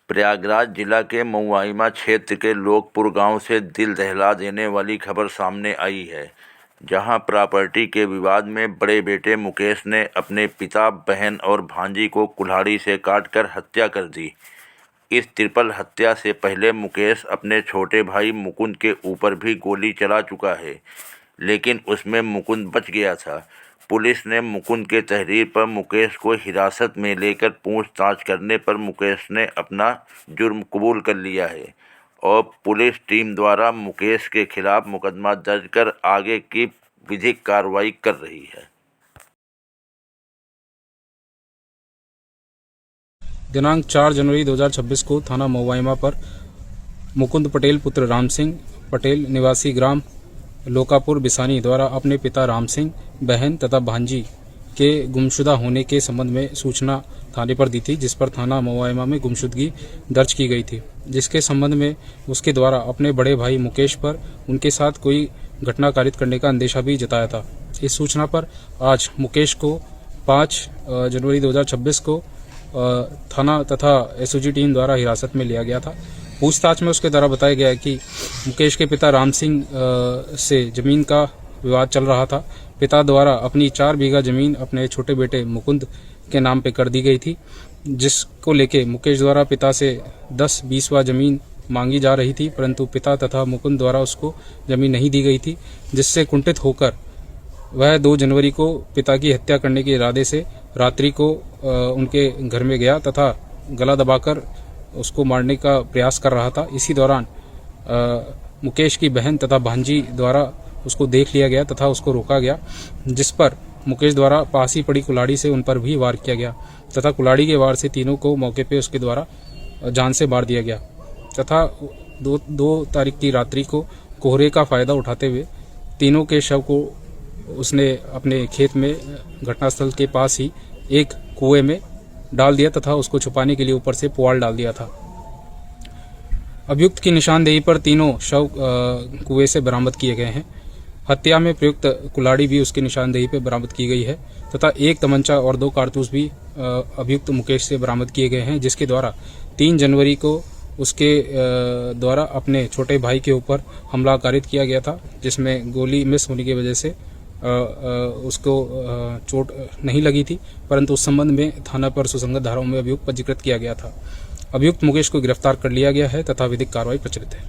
प्रयागराज जिला के महुआइमा क्षेत्र के लोकपुर गांव से दिल दहला देने वाली खबर सामने आई है, जहां प्रॉपर्टी के विवाद में बड़े बेटे मुकेश ने अपने पिता, बहन और भांजी को कुल्हाड़ी से काटकर हत्या कर दी। इस ट्रिपल हत्या से पहले मुकेश अपने छोटे भाई मुकुंद के ऊपर भी गोली चला चुका है, लेकिन उसमें मुकुंद बच गया था। पुलिस ने मुकुंद के तहरीर पर मुकेश को हिरासत में लेकर पूछताछ करने पर मुकेश ने अपना जुर्म कबूल कर लिया है और पुलिस टीम द्वारा मुकेश के खिलाफ मुकदमा दर्ज कर आगे की विधिक कार्रवाई कर रही है। दिनांक 4 जनवरी 2026 को थाना महुआइमा पर मुकुंद पटेल पुत्र राम सिंह पटेल निवासी ग्राम लोकापुर बिसानी द्वारा अपने पिता राम सिंह, बहन तथा भांजी के गुमशुदा होने के संबंध में सूचना थाने पर दी थी, जिस पर थाना महुआइमा में गुमशुदगी दर्ज की गई थी, जिसके संबंध में उसके द्वारा अपने बड़े भाई मुकेश पर उनके साथ कोई घटना कारित करने का अंदेशा भी जताया था। इस सूचना पर आज मुकेश को 5 जनवरी 2026 को थाना तथा एसओजी टीम द्वारा हिरासत में लिया गया था। पूछताछ में उसके द्वारा बताया गया है कि मुकेश के पिता राम सिंह से जमीन का विवाद चल रहा था। पिता द्वारा अपनी 4 बीघा जमीन अपने छोटे बेटे मुकुंद के नाम पे कर दी गई थी, जिसको लेके मुकेश द्वारा पिता से 10-20वां जमीन मांगी जा रही थी, परंतु पिता तथा मुकुंद द्वारा उसको जमीन नहीं दी गई थी, जिससे कुंठित होकर वह 2 जनवरी को पिता की हत्या करने के इरादे से रात्रि को उनके घर में गया तथा गला दबाकर उसको मारने का प्रयास कर रहा था। इसी दौरान मुकेश की बहन तथा भांजी द्वारा उसको देख लिया गया तथा उसको रोका गया, जिस पर मुकेश द्वारा पास ही पड़ी कुल्हाड़ी से उन पर भी वार किया गया तथा कुल्हाड़ी के वार से तीनों को मौके पे उसके द्वारा जान से मार दिया गया तथा 2 तारीख की रात्रि को कोहरे का फायदा उठाते हुए तीनों के शव को उसने अपने खेत में घटनास्थल के पास ही एक कुएं में डाल दिया तथा उसको छुपाने के लिए ऊपर से पुआल डाल दिया था। अभियुक्त की निशानदेही पर तीनों शव कुएं से बरामद किए गए हैं। हत्या में प्रयुक्त कुल्हाड़ी भी उसकी निशानदेही पर बरामद की गई है तथा एक तमंचा और 2 कारतूस भी अभियुक्त मुकेश से बरामद किए गए हैं, जिसके द्वारा 3 जनवरी को उसके द्वारा अपने छोटे भाई के ऊपर हमला कारित किया गया था, जिसमें गोली मिस होने की वजह से उसको चोट नहीं लगी थी, परंतु उस संबंध में थाना पर सुसंगत धाराओं में अभियुक्त पंजीकृत किया गया था। अभियुक्त मुकेश को गिरफ्तार कर लिया गया है तथा विधिक कार्रवाई प्रचलित है।